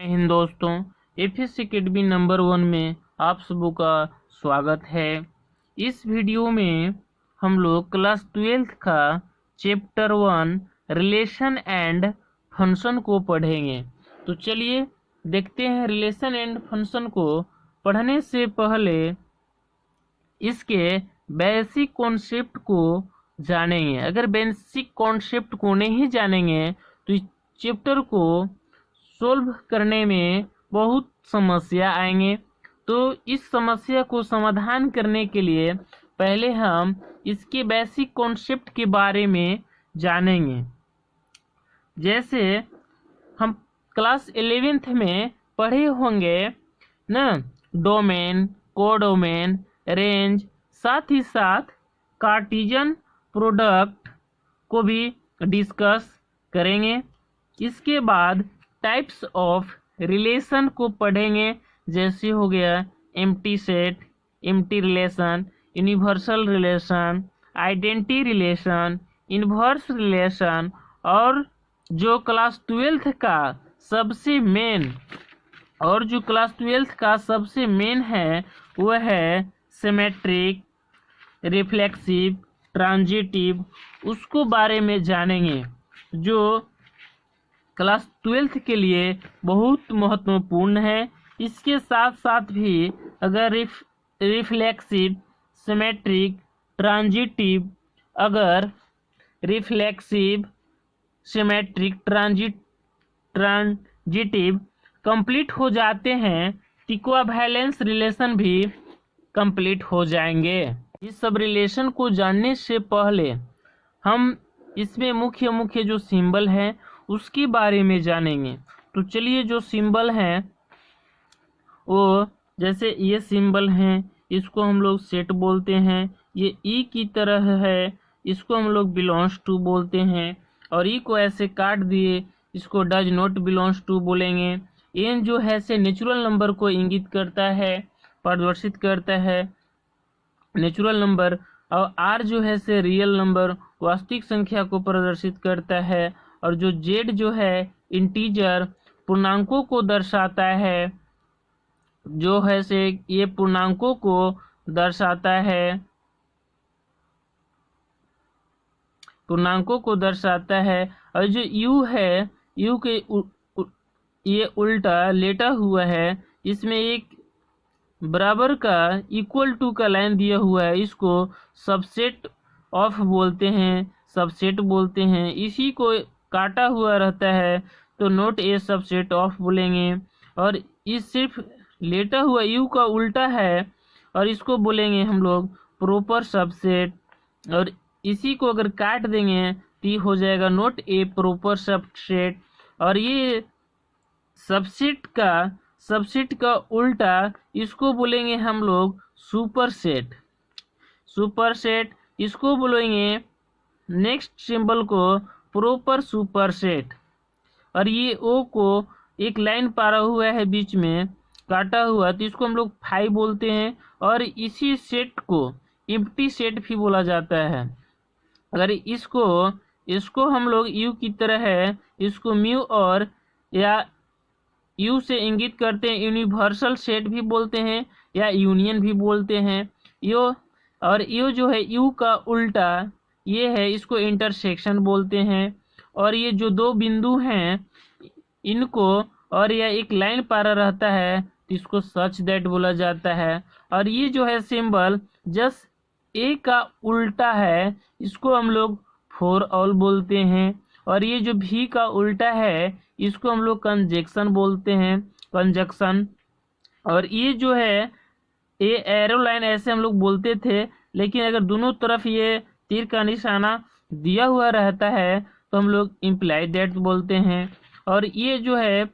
हिंद दोस्तों, FS academy number 1 में आप सबों का स्वागत है। इस वीडियो में हम लोग क्लास 12th का चैप्टर 1 रिलेशन एंड फंक्शन को पढ़ेंगे। तो चलिए देखते हैं। रिलेशन एंड फंक्शन को पढ़ने से पहले इसके बेसिक कॉन्सेप्ट को जानेंगे। अगर बेसिक कॉन्सेप्ट को नहीं जानेंगे तो इस चैप्टर को सोल्व करने में बहुत समस्या आएंगे। तो इस समस्या को समाधान करने के लिए पहले हम इसके बेसिक कॉन्सेप्ट के बारे में जानेंगे। जैसे हम क्लास 11th में पढ़े होंगे ना, डोमेन, कोडोमेन, रेंज, साथ ही साथ कार्टेशियन प्रोडक्ट को भी डिस्कस करेंगे। इसके बाद टाइप्स ऑफ रिलेशन को पढ़ेंगे। जैसे हो गया empty set, empty relation, universal relation, identity relation, inverse relation, और जो क्लास 12th का सबसे मेन है वह है सिमेट्रिक, रिफ्लेक्सिव, ट्रांजिटिव, उसको बारे में जानेंगे, जो क्लास 12th के लिए बहुत महत्वपूर्ण है। इसके साथ साथ भी अगर रिफ्लेक्सिव, सिमेट्रिक, ट्रांजिटिव, अगर रिफ्लेक्सिव, सिमेट्रिक, ट्रांजिटिव कंप्लीट हो जाते हैं तो इक्विवेलेंस रिलेशन भी कंप्लीट हो जाएंगे। इस सब रिलेशन को जानने से पहले हम इसमें मुख्य जो सिंबल है उसके बारे में जानेंगे। तो चलिए, जो सिंबल हैं वो जैसे ये सिंबल हैं, इसको हम लोग सेट बोलते हैं। ये ई की तरह है, इसको हम लोग बिलोंग्स टू बोलते हैं। और ई को ऐसे काट दिए, इसको डज नॉट बिलोंग्स टू बोलेंगे। एन जो है से नेचुरल नंबर को इंगित करता है, प्रदर्शित करता है, नेचुरल नंबर। और आर जो है से रियल नंबर, वास्तविक संख्या को प्रदर्शित करता है। और जो जेड जो है इंटीजर, पूर्णांकों को दर्शाता है, जो है से ये पूर्णांकों को दर्शाता है, पूर्णांकों को दर्शाता है। और जो यू है, यू के ये उल्टा लेटा हुआ है, इसमें एक बराबर का इक्वल टू का लाइन दिया हुआ है, इसको सबसेट ऑफ बोलते हैं, इसी को काटा हुआ रहता है तो नोट ए सबसेट ऑफ बोलेंगे। और इस सिर्फ लेटा हुआ यू का उल्टा है और इसको बोलेंगे हम लोग प्रॉपर सबसेट। और इसी को अगर काट देंगे तो हो जाएगा नोट ए प्रॉपर सबसेट। और ये सबसेट का उल्टा इसको बोलेंगे हम लोग सुपरसेट। इसको बोलेंगे नेक्स्ट सिंबल को प्रॉपर सुपरसेट। और ये ओ को एक लाइन पारा हुआ है बीच में काटा हुआ, तो इसको हम लोग फाई बोलते हैं। और इसी सेट को एम्प्टी सेट भी बोला जाता है। अगर इसको हम लोग यू की तरह है, इसको म्यू और या यू से इंगित करते हैं, यूनिवर्सल सेट भी बोलते हैं या यूनियन भी बोलते हैं। यो जो है यू का उल्टा ये है, इसको इंटरसेक्शन बोलते हैं। और ये जो दो बिंदु हैं इनको, और यह एक लाइन पारा रहता है तो इसको सच दैट बोला जाता है। और ये जो है सिंबल जस्ट ए का उल्टा है, इसको हम लोग फॉर ऑल बोलते हैं। और ये जो भी का उल्टा है इसको हम लोग कंजक्शन बोलते हैं, कंजक्शन। और ये जो है ये एरो लाइन ऐसे हम लोग बोलते थे, लेकिन अगर दोनों तरफ ये तीर का निशाना दिया हुआ रहता है तो हम लोग इम्प्लाई दैट बोलते हैं। और ये जो है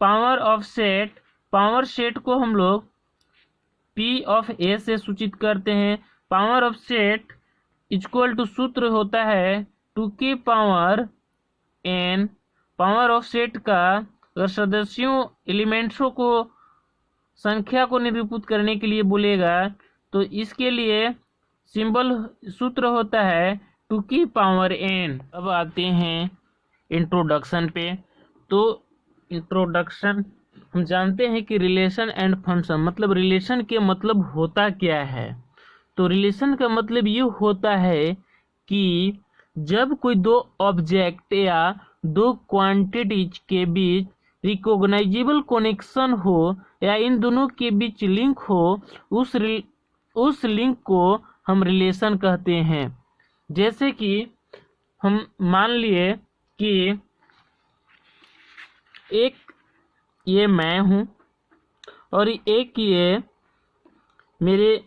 power of set, power set को हम लोग पी ऑफ ए से सूचित करते हैं। Power of set equal to सूत्र होता है 2 की power n। Power of set का अगर सदस्यों एलिमेंट्सों को संख्या को निरूपित करने के लिए बोलेगा तो इसके लिए सिंबल सूत्र होता है 2 की पावर n। अब आते हैं इंट्रोडक्शन पे। तो इंट्रोडक्शन। हम जानते हैं कि रिलेशन एंड फंक्शन, मतलब रिलेशन के मतलब होता क्या है। तो रिलेशन का मतलब ये होता है कि जब कोई दो ऑब्जेक्ट या दो क्वांटिटीज के बीच रिकॉग्नाइजेबल कनेक्शन हो या इन दोनों के बीच लिंक हो, उस लिंक को हम रिलेशन कहते हैं। जैसे कि हम मान लिए कि एक ये मैं हूँ और एक ये मेरे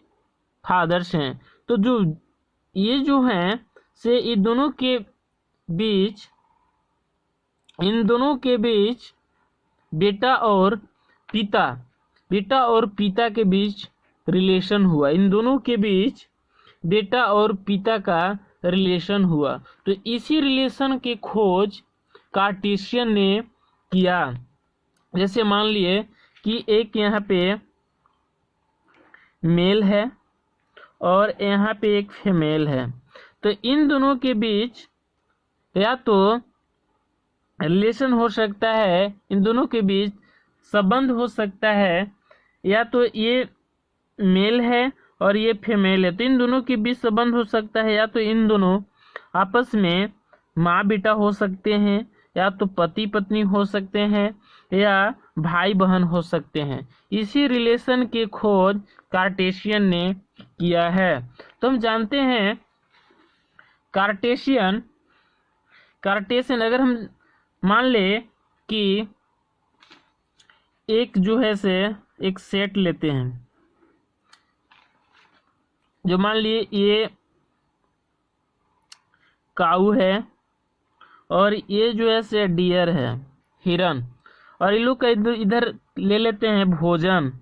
फादर्स हैं। तो जो ये जो हैं से बीच इन दोनों के बीच बेटा और पिता बेटा और पिता के बीच रिलेशन हुआ। इन दोनों के बीच बेटा और पिता का रिलेशन हुआ। तो इसी रिलेशन के खोज कार्टेशियन ने किया। जैसे मान लिए कि एक यहाँ पे मेल है और यहाँ पे एक फीमेल है। तो इन दोनों के बीच या तो रिलेशन हो सकता है, इन दोनों के बीच संबंध हो सकता है, या तो ये मेल है और ये फीमेल है तो इन दोनों के बीच संबंध हो सकता है, या तो इन दोनों आपस में माँ बेटा हो सकते हैं, या तो पति पत्नी हो सकते हैं, या भाई बहन हो सकते हैं। इसी रिलेशन की खोज कार्टेशियन ने किया है। तो हम जानते हैं कार्टेशियन अगर हम मान ले कि एक जो है से एक सेट लेते हैं, जो मान लिए ये काऊ है और ये जो है से डियर है, हिरन, और इन लोग का इधर ले लेते हैं भोजन।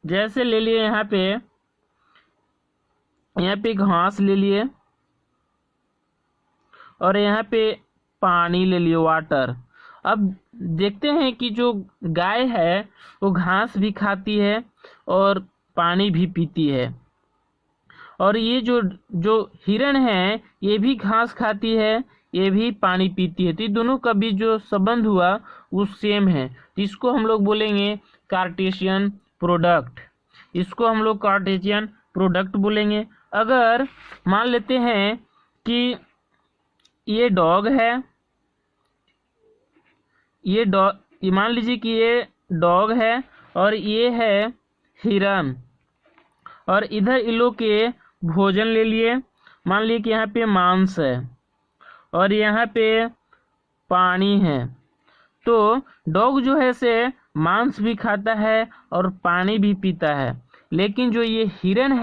जैसे ले लिए यहाँ पे घास ले लिए और यहाँ पे पानी ले लिए, वाटर। अब देखते हैं कि जो गाय है वो घास भी खाती है और पानी भी पीती है, और ये जो हिरण है ये भी घास खाती है, ये भी पानी पीती है। तो ये दोनों का भी जो संबंध हुआ वो सेम है। तो इसको हम लोग बोलेंगे कार्टेशियन प्रोडक्ट। इसको हम लोग कार्टेशियन प्रोडक्ट बोलेंगे। अगर मान लेते हैं कि ये डॉग है, ये मान लीजिए कि ये डॉग है और ये है हिरन, और इधर इन लोग के भोजन ले लिए। मान लिए कि यहाँ पे मांस है और यहाँ पे पानी है। तो डॉग जो है से मांस भी खाता है और पानी भी पीता है, लेकिन जो ये हिरन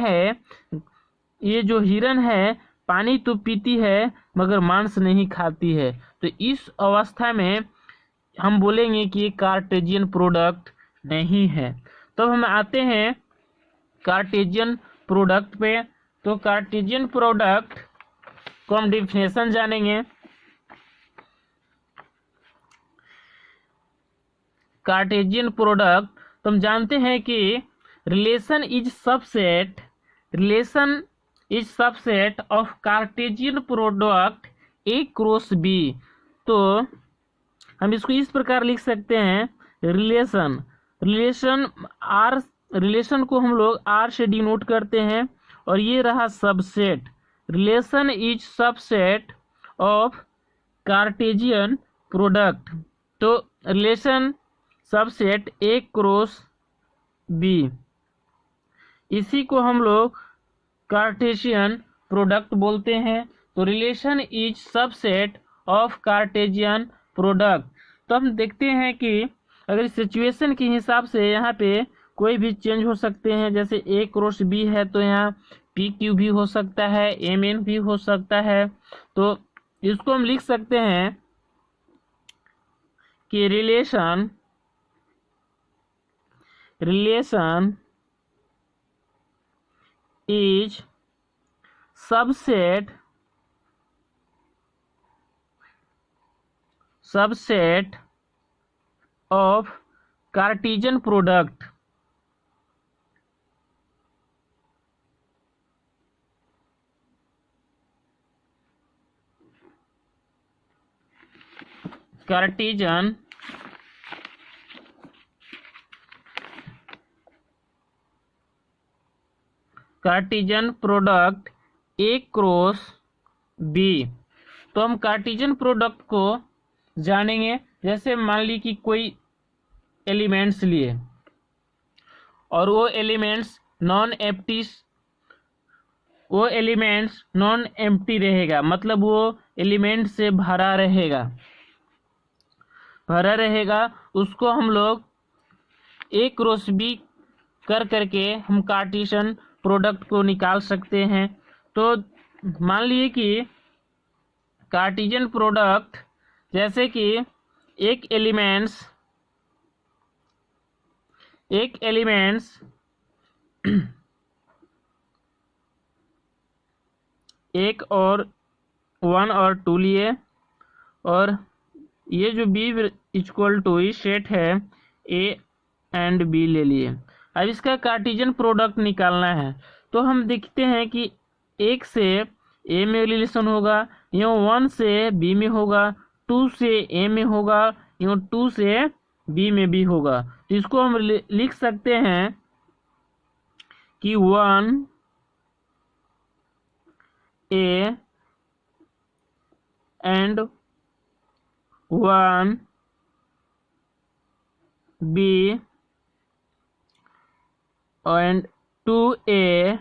है पानी तो पीती है मगर मांस नहीं खाती है। तो इस अवस्था में हम बोलेंगे कि ये कार्टेशियन प्रोडक्ट नहीं है। तो हम आते हैं कार्टेशियन प्रोडक्ट पे। तो कार्टेशियन प्रोडक्ट को हम डिफिनेशन जानेंगे। कार्टेशियन प्रोडक्ट तो हम जानते हैं कि relation is subset of Cartesian product A cross B. तो हम इसको इस प्रकार लिख सकते हैं, रिलेशन को हम लोग आर से डिनोट करते हैं, और ये रहा subset. Relation is subset of Cartesian product. तो relation subset A cross B, इसी को हम लोग कार्टेशियन प्रोडक्ट बोलते हैं। तो relation is subset of Cartesian product. तो हम देखते हैं कि अगर सिचुएशन के हिसाब से यहाँ पे कोई भी चेंज हो सकते हैं। जैसे ए क्रॉस बी है तो यहाँ पी क्यू भी हो सकता है, एम एन भी हो सकता है। तो इसको हम लिख सकते हैं कि relation is subset of Cartesian product. Cartesian product A cross B. तो हम कार्टेशियन प्रोडक्ट को जानेंगे। जैसे मान ली कि कोई एलिमेंट्स लिए और वो एलिमेंट्स नॉन एम्प्टी रहेगा, मतलब वो एलिमेंट से भरा रहेगा। उसको हम लोग ए क्रॉस बी करके हम कार्टेशियन प्रोडक्ट को निकाल सकते हैं। तो मान लिए कि कार्टेशियन प्रोडक्ट, जैसे कि एक एलिमेंट्स एक और 1 और 2 लिए, और ये जो बी इक्वल टू सेट है ए एंड बी ले लिए। अब इसका कार्टेशियन प्रोडक्ट निकालना है। तो हम देखते हैं कि एक से ए में रिलेशन होगा, यूँ 1 से बी में होगा, 2 से ए में होगा, यूँ 2 से बी में भी होगा। तो इसको हम लिख सकते हैं कि 1 A and 1 B and 2 A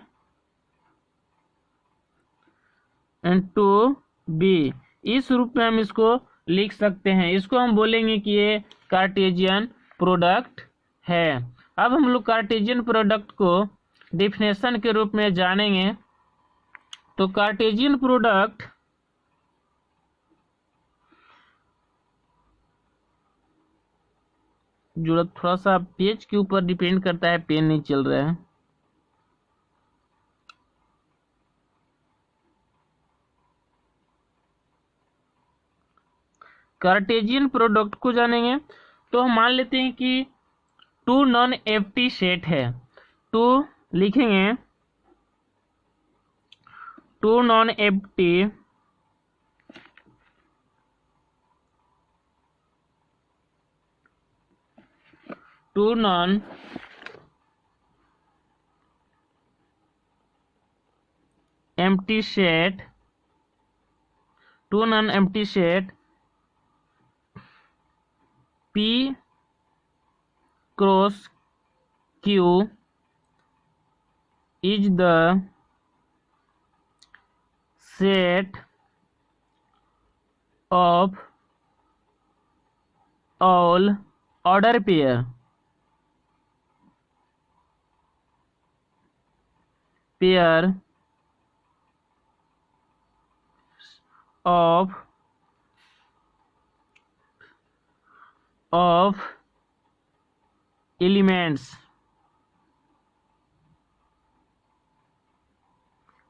and 2 B. इस रूप में हम इसको लिख सकते हैं। इसको हम बोलेंगे कि ये कार्टेशियन प्रोडक्ट है। अब हम लोग कार्टेशियन प्रोडक्ट को डिफिनेशन के रूप में जानेंगे। तो कार्टेशियन प्रोडक्ट जो थोड़ा सा पेज के ऊपर डिपेंड करता है, पेन नहीं चल रहा है। कार्टेशियन प्रोडक्ट को जानेंगे तो हम मान लेते हैं कि 2 नॉन एम्प्टी सेट है। तो लिखेंगे 2 non empty set P cross Q is the set of all order pair of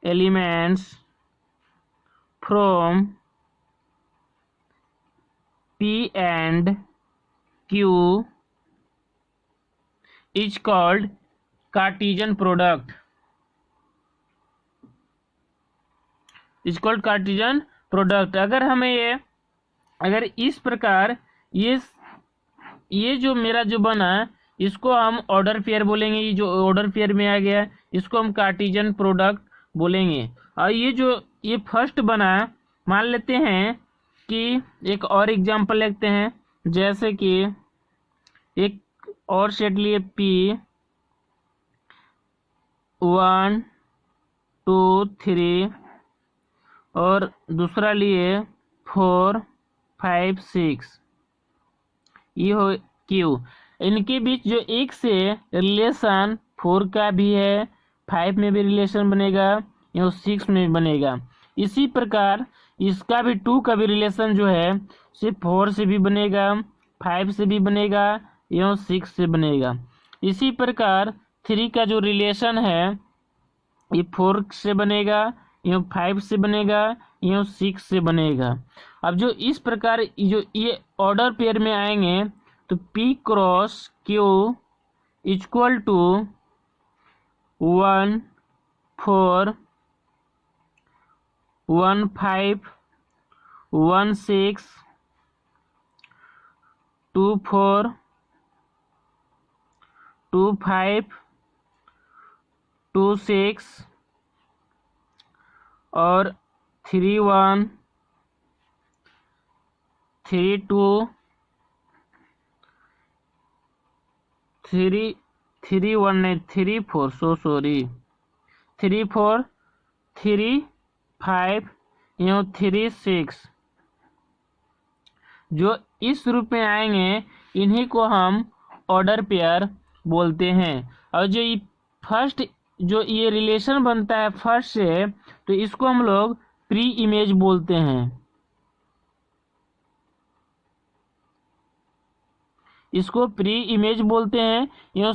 elements from P and Q is called Cartesian product. अगर इस प्रकार ये जो मेरा जो बना, इसको हम ऑर्डर पेयर बोलेंगे। ये जो ऑर्डर पेयर में आ गया, इसको हम कार्टेशियन प्रोडक्ट बोलेंगे। और ये फर्स्ट बना, मान लेते हैं कि एक और एग्जांपल लेते हैं। जैसे कि एक और सेट लिए P 1 2 3 और दूसरा लिए 4 5 6, ये हो Q। इनके बीच जो एक से रिलेशन 4 का भी है, 5 में भी रिलेशन बनेगा, या 6 में भी बनेगा। इसी प्रकार इसका भी 2 का भी रिलेशन जो है सिर्फ 4 से भी बनेगा, 5 से भी बनेगा, या 6 से बनेगा। इसी प्रकार 3 का जो रिलेशन है ये 4 से बनेगा, या 5 से बनेगा, या 6 से बनेगा। अब जो इस प्रकार जो ये ऑर्डर पेयर में आएंगे तो P cross Q equal to 1 4 1 5 1 6 2 4 2 5 2 6 और 3 1 3 2 3 3 1 नहीं 3 4 सॉरी 3 4 3 5 3 6 जो इस रूप में आएंगे इन्हीं को हम ऑर्डर पेयर बोलते हैं। और जो फर्स्ट जो ये रिलेशन बनता है फर्स्ट से, तो इसको हम लोग प्री इमेज बोलते हैं। इसको प्री इमेज बोलते हैं। यो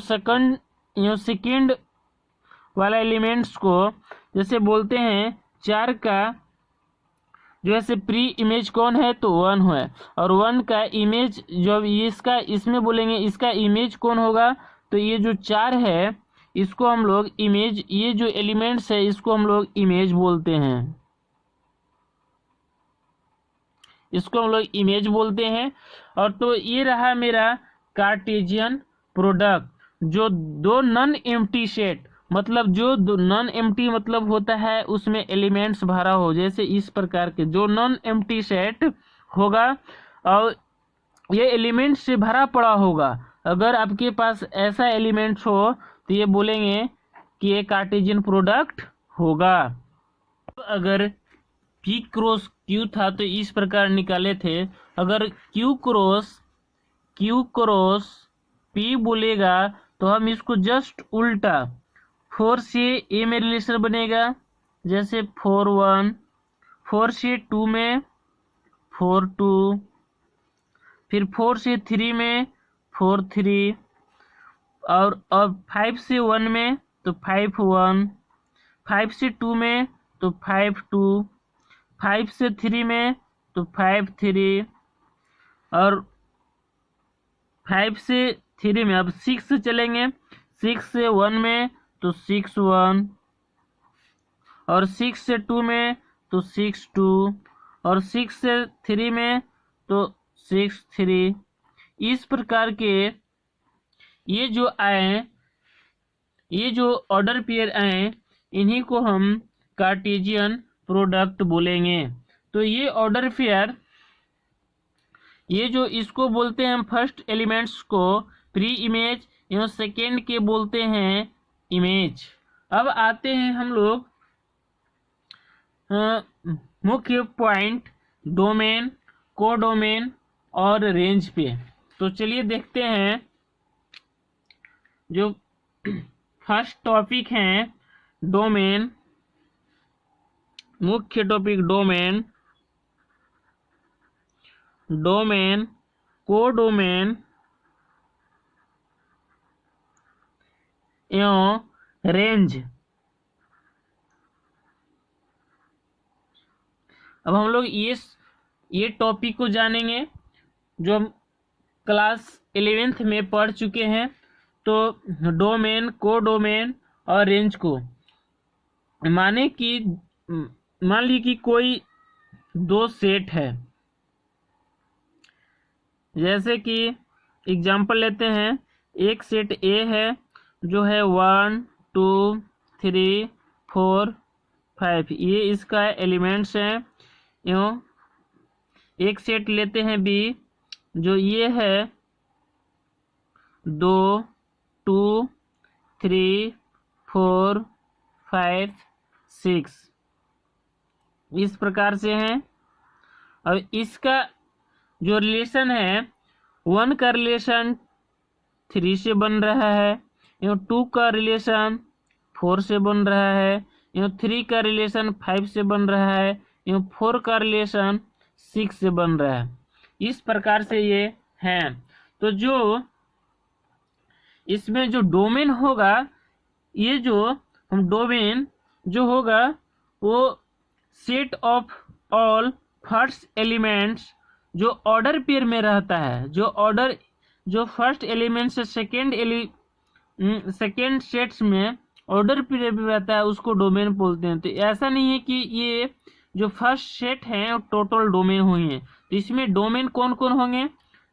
सेकंड वाला एलिमेंट्स को जैसे बोलते हैं 4 का जो है प्री इमेज कौन है तो 1 है, और 1 का इमेज जो इसका इसमें बोलेंगे इसका इमेज कौन होगा तो ये जो 4 है इसको हम लोग इमेज, ये जो एलिमेंट्स है इसको हम लोग इमेज बोलते हैं। इसको हम लोग इमेज बोलते हैं। और तो ये रहा मेरा कार्टेशियन प्रोडक्ट। जो दो नॉन एम्प्टी सेट, मतलब जो नॉन एम्प्टी मतलब होता है उसमें एलिमेंट्स भरा हो, जैसे इस प्रकार के जो नॉन एम्प्टी सेट होगा और ये एलिमेंट से भरा पड़ा होगा, अगर आपके पास ऐसा एलिमेंट्स हो तो ये बोलेंगे कि ये कार्टेशियन प्रोडक्ट होगा। तो अगर P क्रॉस Q था तो इस प्रकार निकाले थे। अगर Q क्रॉस P बोलेगा तो हम इसको जस्ट उल्टा 4 से A में रिलेशन बनेगा, जैसे 4 1, 4 से 2 में 4 2, फिर 4 से 3 में 4 3, और 5 से 1 में तो 5 1, 5 से 2 में तो 5 2, 5 से 3 में तो 5 3, और 5 से 3 में अब 6 से चलेंगे, 6 से 1 में तो 6 1, और 6 से 2 में तो 6 2, और 6 से 3 में तो 6 3। इस प्रकार के ये जो आए, ये जो ऑर्डर पेयर आए इन्हीं को हम कार्टेशियन प्रोडक्ट बोलेंगे। तो ये ऑर्डर पेयर, ये जो इसको बोलते हैं हम फर्स्ट एलिमेंट्स को प्री इमेज, एवं सेकेंड के बोलते हैं इमेज। अब आते हैं हम लोग मुख्य पॉइंट डोमेन, कोडोमेन और रेंज पे। तो चलिए देखते हैं। जो फर्स्ट टॉपिक है डोमेन, मुख्य टॉपिक डोमेन, डोमेन, कोडोमेन एवं रेंज। अब हम लोग ये टॉपिक को जानेंगे जो हम क्लास 11th में पढ़ चुके हैं। तो डोमेन, कोडोमेन और रेंज को मान ली कि कोई दो सेट है, जैसे कि एग्जांपल लेते हैं। एक सेट ए है जो है 1 2 3 4 5, ये इसका एलिमेंट्स है। एवं एक सेट लेते हैं बी जो ये है 2 2 3 4 5 6, इस प्रकार से है। अब इसका जो रिलेशन है 1 का रिलेशन 3 से बन रहा है, एवं 2 का रिलेशन 4 से बन रहा है, एवं 3 का रिलेशन 5 से बन रहा है, एवं 4 का रिलेशन 6 से बन रहा है। इस प्रकार से ये हैं। तो जो इसमें जो डोमेन होगा, ये जो हम डोमेन जो होगा वो set of all first elements जो ऑर्डर पेयर में रहता है, जो फर्स्ट एलिमेंट से सेकेंड सेट्स में ऑर्डर पेयर में रहता है उसको डोमेन बोलते हैं। तो ऐसा नहीं है कि ये जो फर्स्ट सेट है टोटल डोमेन होंगे। तो इसमें डोमेन कौन कौन होंगे,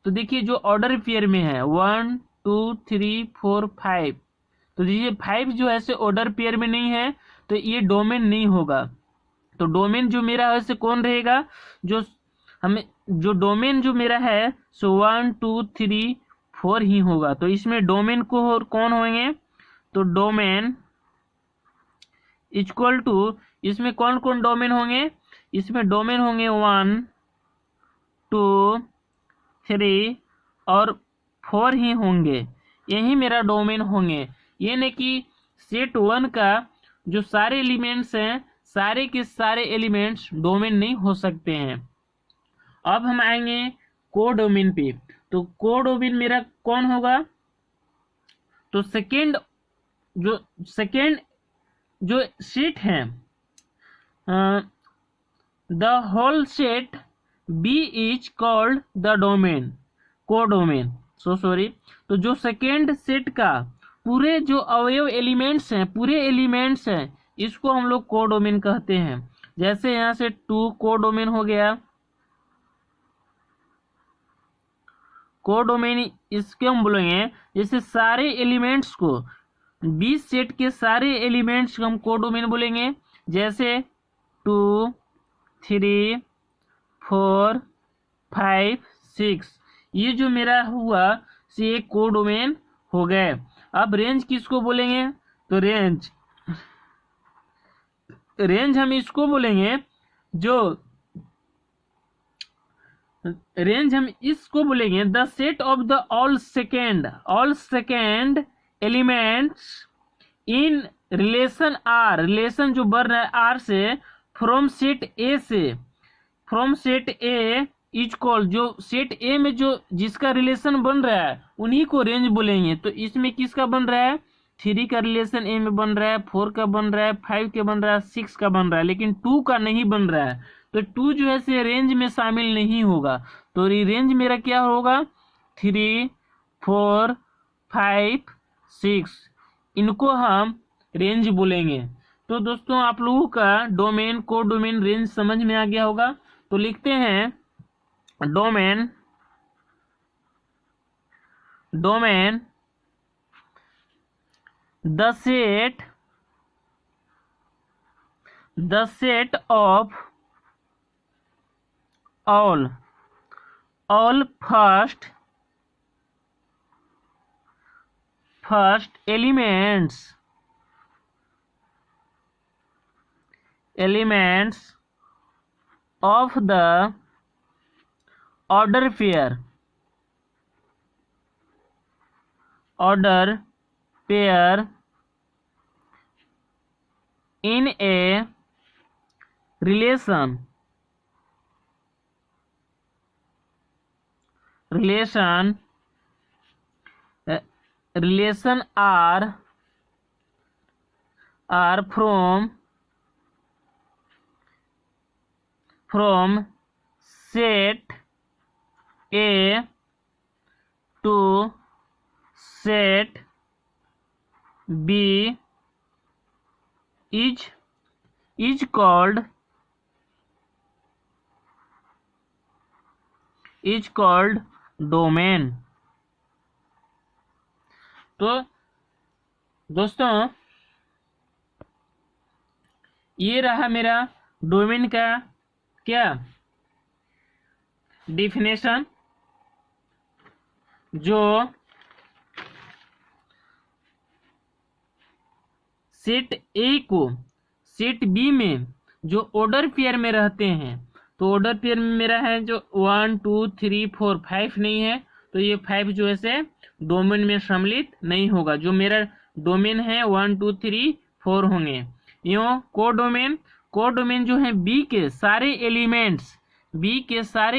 तो तो देखिए जो ऑर्डर पेयर में है 1 2 3 4 5, तो देखिए 5 जो है से ऑर्डर पेयर में नहीं है, तो ये डोमेन नहीं होगा। तो डोमेन जो मेरा है से कौन रहेगा, जो हमें जो डोमेन जो मेरा है सो 1 2 3 4 ही होगा। तो इसमें डोमेन को कौन होंगे, तो डोमेन इक्वल टू, इसमें कौन कौन डोमेन होंगे, इसमें डोमेन होंगे 1 2 3 और 4 ही होंगे, यही मेरा डोमेन होंगे। ये नहीं कि सेट 1 का जो सारे एलिमेंट्स हैं, सारे के सारे एलिमेंट्स डोमेन नहीं हो सकते हैं। अब हम आएंगे कोडोमेन पे। तो कोडोमेन मेरा कौन होगा, तो सेकेंड जो सेट है, the whole set B is called the domain, codomain, sorry. तो जो सेकेंड सेट का पूरे जो अवयव एलिमेंट्स हैं, पूरे एलिमेंट्स हैं, इसको हम लोग कोडोमेन कहते हैं। जैसे यहाँ से 2 कोडोमेन हो गया, कोडोमेन इसके हम बोलेंगे जैसे सारे एलिमेंट्स को, 20 सेट के सारे एलिमेंट्स को हम कोडोमेन बोलेंगे। जैसे 2 3 4 5 6, ये जो मेरा हुआ से एक कोडोमेन हो गए। अब रेंज किसको बोलेंगे, तो रेंज हम इसको बोलेंगे, the set of the all second elements in relation R, relation जो बन रहा है आर से, from set A is call, जो सेट ए में जो जिसका रिलेशन बन रहा है उन्हीं को रेंज बोलेंगे। तो इसमें किसका बन रहा है, 3 का रिलेशन ए में बन रहा है, 4 का बन रहा है, 5 का बन रहा है, 6 का बन रहा है, लेकिन 2 का नहीं बन रहा है। तो 2 जो है से रेंज में शामिल नहीं होगा। तो रेंज मेरा क्या होगा, 3 4 5 6, इनको हम रेंज बोलेंगे। तो दोस्तों आप लोगों का डोमेन, कोडोमेन, रेंज समझ में आ गया होगा। तो लिखते हैं domain the set of all first elements of the order pair in a relation are from set A to set B is called domain. तो दोस्तों ये रहा मेरा डोमेन का क्या डिफिनेशन, जो सेट ए को सेट बी में जो ऑर्डर पेयर में रहते हैं, तो ऑर्डर पेयर में मेरा है जो 1 2 3 4 5 नहीं है, तो ये 5 जो है से डोमेन में सम्मिलित नहीं होगा। जो मेरा डोमेन है 1 2 3 4 होंगे। यूँ कोडोमेन जो है बी के सारे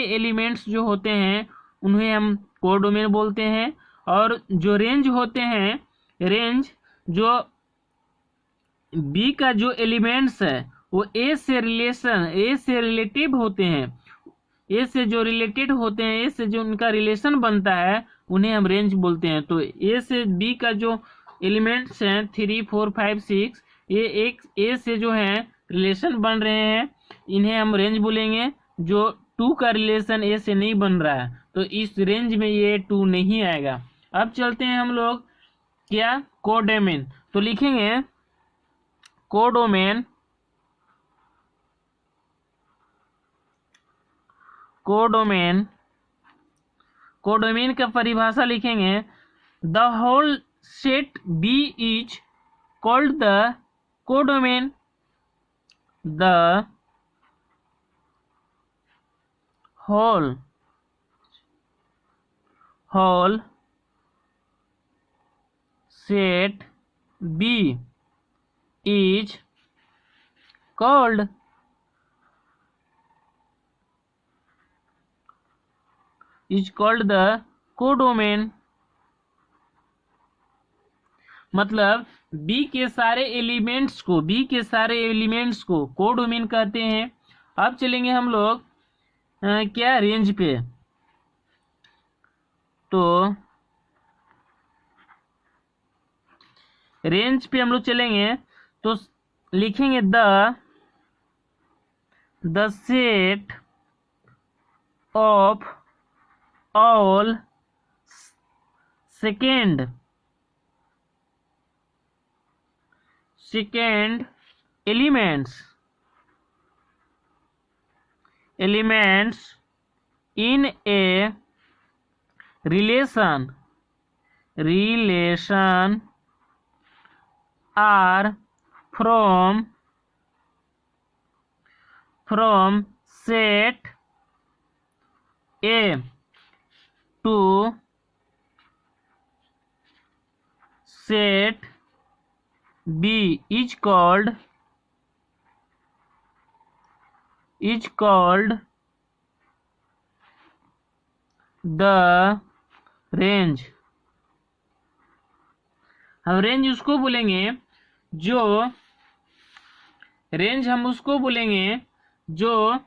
एलिमेंट्स जो होते हैं उन्हें हम कोडोमेन बोलते हैं। और जो रेंज होते हैं, रेंज जो बी का जो एलिमेंट्स है वो ए से रिलेटिव होते हैं, ए से जो रिलेटेड होते हैं, ए से जो उनका रिलेशन बनता है उन्हें हम रेंज बोलते हैं। तो ए से बी का जो एलिमेंट्स हैं 3 4 5 6, ये एक ए से जो है रिलेशन बन रहे हैं, इन्हें हम रेंज बोलेंगे। जो 2 का रिलेशन ए से नहीं बन रहा है तो इस रेंज में ये 2 नहीं आएगा। अब चलते हैं हम लोग क्या, कोडोमेन। तो लिखेंगे कोडोमेन, कोडोमेन, कोडोमेन का परिभाषा लिखेंगे, the whole set B is called the codomain, the whole set B is called the codomain. मतलब B के सारे एलिमेंट्स को कोडोमेन कहते हैं। अब चलेंगे हम लोग क्या, रेंज पे। तो रेंज पे हम लोग चलेंगे तो लिखेंगे the set of all second elements in a relation are from set A to set B is called the range। हम रेंज उसको बोलेंगे जो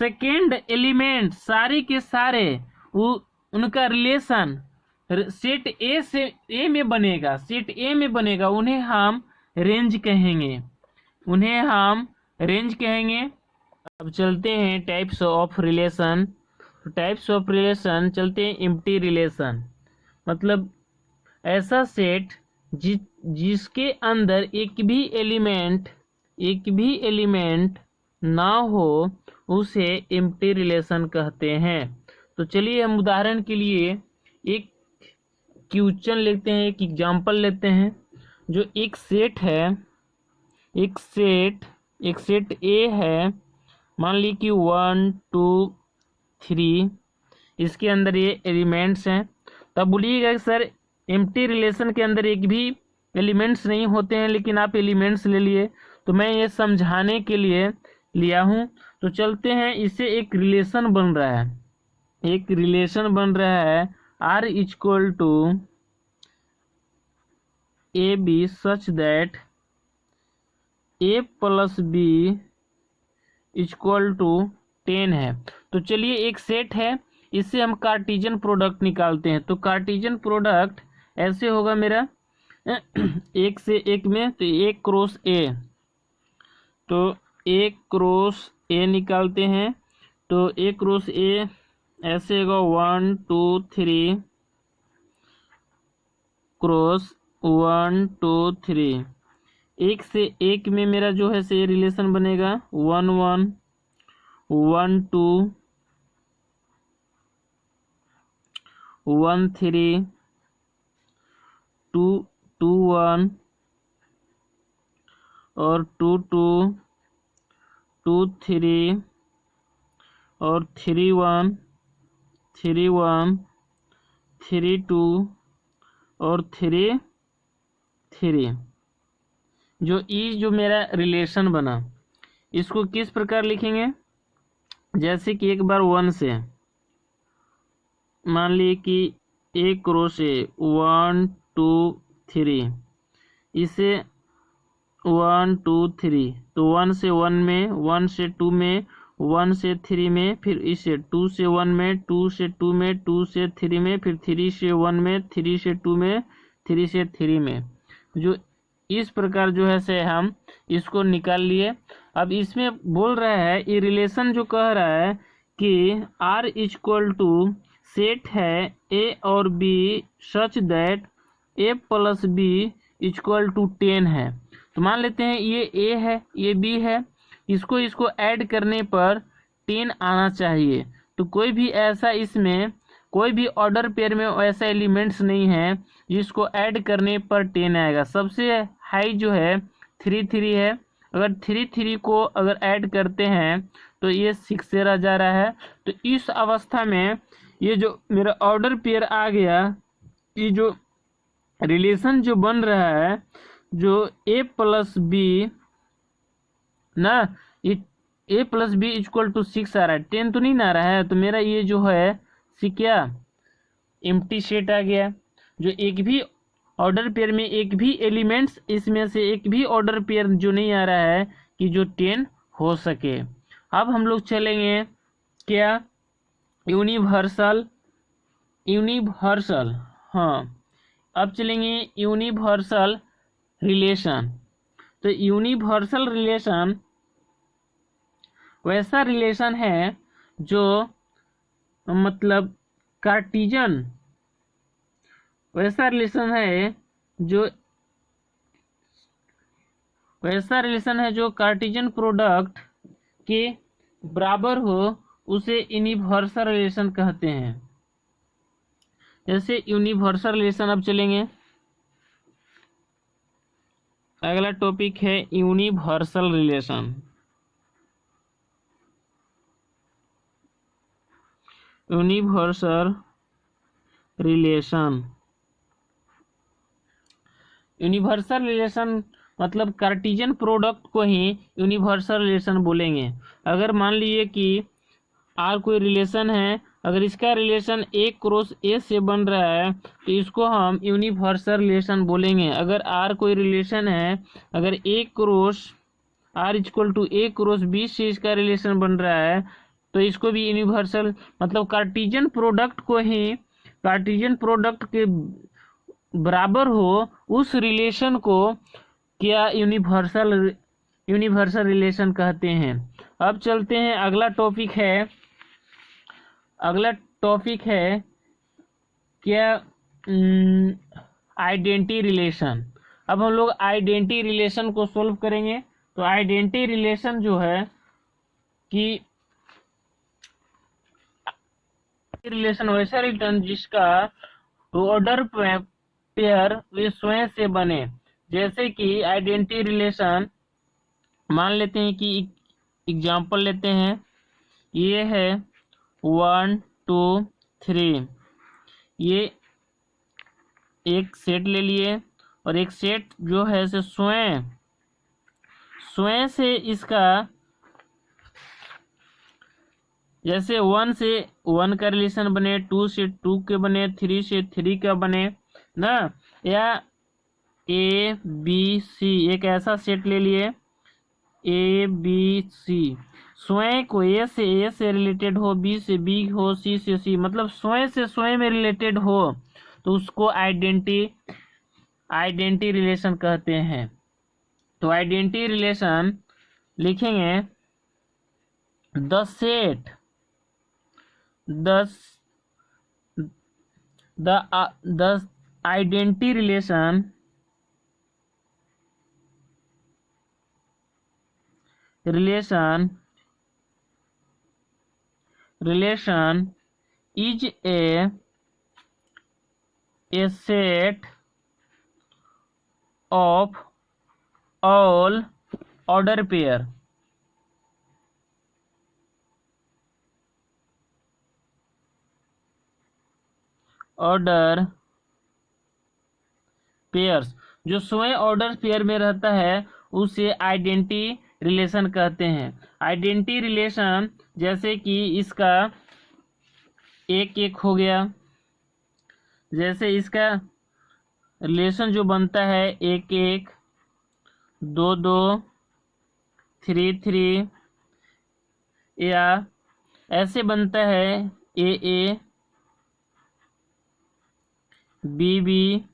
सेकेंड एलिमेंट सारे के सारे उनका रिलेशन सेट ए से ए में बनेगा, उन्हें हम रेंज कहेंगे। अब चलते हैं टाइप्स ऑफ रिलेशन। तो टाइप्स ऑफ रिलेशन चलते हैं। एम्प्टी रिलेशन मतलब ऐसा सेट जिसके अंदर एक भी एलिमेंट ना हो, उसे एम्प्टी रिलेशन कहते हैं। तो चलिए हम उदाहरण के लिए एक क्वेश्चन लेते हैं, एक एग्जांपल लेते हैं। जो एक सेट ए है, मान ली कि 1 2 3, इसके अंदर ये एलिमेंट्स हैं। तब बोलिएगा कि सर एम्प्टी रिलेशन के अंदर एक भी एलिमेंट्स नहीं होते हैं, लेकिन आप एलिमेंट्स ले लिए। तो मैं ये समझाने के लिए लिया हूँ। तो चलते हैं, इससे एक रिलेशन बन रहा है R equal to A B such that A plus B equal to 10 है। तो चलिए एक सेट है, इससे हम कार्टेशियन प्रोडक्ट निकालते हैं। तो कार्टेशियन प्रोडक्ट ऐसे होगा मेरा एक से एक में, तो एक क्रॉस ए, तो एक क्रॉस ए निकालते हैं। तो एक क्रॉस ए ऐसे होगा 1 2 3 क्रॉस 1 2 3। एक से एक में मेरा जो है से रिलेशन बनेगा 1 1 1 2 1 3 2 2 1 और 2 2 2 3 और 3 1 3 1 3 2 और 3 3। जो मेरा रिलेशन बना, इसको किस प्रकार लिखेंगे? जैसे कि एक बार 1 से मान लिए कि एक क्रॉस ए 1 2 3, इसे 1 2 3, तो 1 से 1 में, 1 से 2 में, 1 से 3 में, फिर इसे 2 से 1 में, 2 से 2 में, 2 से 3 में, फिर 3 से 1 में, 3 से 2 में, 3 से 3 में। जो इस प्रकार जो है से हम इसको निकाल लिए। अब इसमें बोल रहा है, ये रिलेशन जो कह रहा है कि R इक्वल टू सेट है ए और B such that A plus B equal to 10 है। तो मान लेते हैं ये ए है, ये बी है, इसको ऐड करने पर 10 आना चाहिए। तो कोई भी ऐसा इसमें कोई भी ऑर्डर पेयर में ऐसा एलिमेंट्स नहीं है जिसको ऐड करने पर 10 आएगा। सबसे हाई जो है 3 है। अगर 3 को अगर ऐड करते हैं तो ये 6 से रह जा रहा है। तो इस अवस्था में ये जो मेरा ऑर्डर पेयर आ गया, ये जो रिलेशन जो बन रहा है, जो ए प्लस बी ना, ये ए प्लस बी इक्वल टू 6 आ रहा है, 10 तो नहीं आ रहा है। तो मेरा ये जो है सी क्या एम्प्टी सेट आ गया। जो एक भी ऑर्डर पेयर में एक भी एलिमेंट्स इसमें से एक भी ऑर्डर पेयर जो नहीं आ रहा है कि जो 10 हो सके। अब हम लोग चलेंगे क्या यूनिवर्सल हाँ, अब चलेंगे यूनिवर्सल रिलेशन। तो यूनिवर्सल रिलेशन वैसा रिलेशन है जो मतलब कार्टेशियन, वैसा रिलेशन है जो कार्टेशियन प्रोडक्ट के बराबर हो, उसे यूनिवर्सल रिलेशन कहते हैं। जैसे यूनिवर्सल रिलेशन अब चलेंगे, अगला टॉपिक है यूनिवर्सल रिलेशन। यूनिवर्सल रिलेशन मतलब कार्टेशियन प्रोडक्ट को ही यूनिवर्सल रिलेशन बोलेंगे। अगर मान लीजिए कि आर कोई रिलेशन है, अगर इसका रिलेशन ए क्रॉस ए से बन रहा है तो इसको हम यूनिवर्सल रिलेशन बोलेंगे। अगर आर कोई रिलेशन है, अगर A cross R equal to A cross B से इसका रिलेशन बन रहा है तो इसको भी यूनिवर्सल मतलब कार्टेशियन प्रोडक्ट को ही कार्टेशियन प्रोडक्ट के बराबर हो उस रिलेशन को क्या यूनिवर्सल रिलेशन कहते हैं। अब चलते हैं, अगला टॉपिक है क्या आइडेंटिटी रिलेशन। अब हम लोग आइडेंटिटी रिलेशन को सॉल्व करेंगे। तो आइडेंटिटी रिलेशन जो है कि रिलेशन वैसा रिटर्न जिसका ऑर्डर पेयर वे स्वयं से बने। जैसे कि आइडेंटिटी रिलेशन मान लेते हैं कि एग्जांपल लेते हैं, ये है 1 2 3, ये एक सेट ले लिए और एक सेट जो है से स्वयं से इसका जैसे 1 से 1 का रिलेशन बने, 2 से 2 के बने, 3 से 3 का बने ना, या ए बी सी एक ऐसा सेट ले लिए ए बी सी, स्वयं को ए से रिलेटेड हो, बी से बी हो, सी से सी, मतलब स्वयं से स्वयं में रिलेटेड हो तो उसको आइडेंटिटी रिलेशन कहते हैं। तो आइडेंटिटी रिलेशन लिखेंगे the identity relation is a set of all order pair pairs जो स्वयं ऑर्डर पेयर में रहता है उसे आइडेंटिटी रिलेशन कहते हैं। आइडेंटिटी रिलेशन जैसे कि इसका 1 हो गया, जैसे इसका रिलेशन जो बनता है 1 1 2 2 3 3, या ऐसे बनता है ए ए बी बी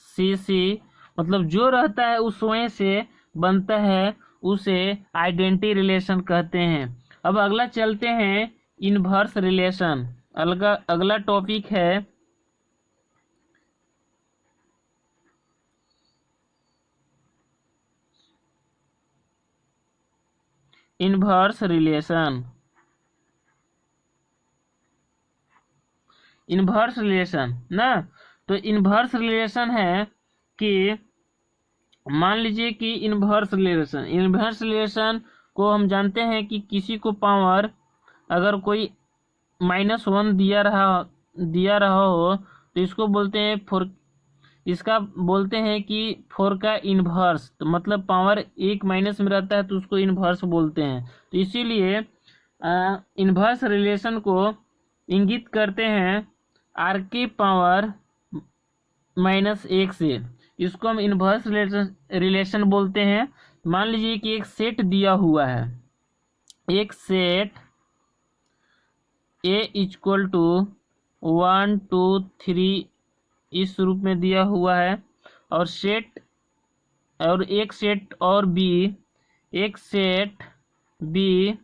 सी सी, मतलब जो रहता है उस स्वयं से बनता है उसे आइडेंटिटी रिलेशन कहते हैं। अब अगला चलते हैं इनवर्स रिलेशन। अगला टॉपिक है इनवर्स रिलेशन। इनवर्स रिलेशन ना, तो इनवर्स रिलेशन है कि मान लीजिए कि इनवर्स रिलेशन को हम जानते हैं कि किसी को पावर अगर कोई -1 दिया रहा हो तो इसको बोलते हैं फोर, इसका बोलते हैं कि 4 का इनवर्स, तो मतलब पावर 1 माइनस में रहता है तो उसको इनवर्स बोलते हैं। तो इसीलिए इनवर्स रिलेशन को इंगित करते हैं आर के पावर -1 से। इसको हम इनवर्स रिलेशन बोलते हैं। मान लीजिए कि एक सेट दिया हुआ है, एक सेट ए इक्वल टू 1 2 3 इस रूप में दिया हुआ है, और एक सेट और बी, एक सेट बी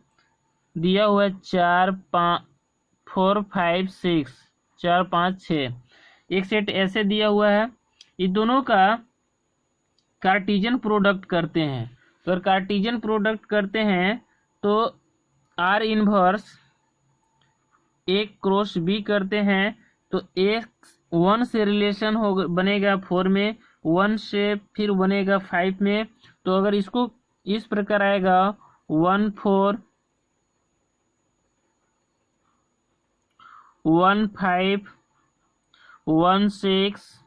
दिया हुआ है 4 4 5 6 4 5 6, एक सेट ऐसे दिया हुआ है। ये दोनों का कार्टेशियन प्रोडक्ट करते हैं। तो अगर कार्टेशियन प्रोडक्ट करते हैं तो are inverse A cross B करते हैं तो ए 1 से रिलेशन हो बनेगा 4 में, 1 से फिर बनेगा 5 में। तो अगर इसको इस प्रकार आएगा 1 4 1 5 1 6,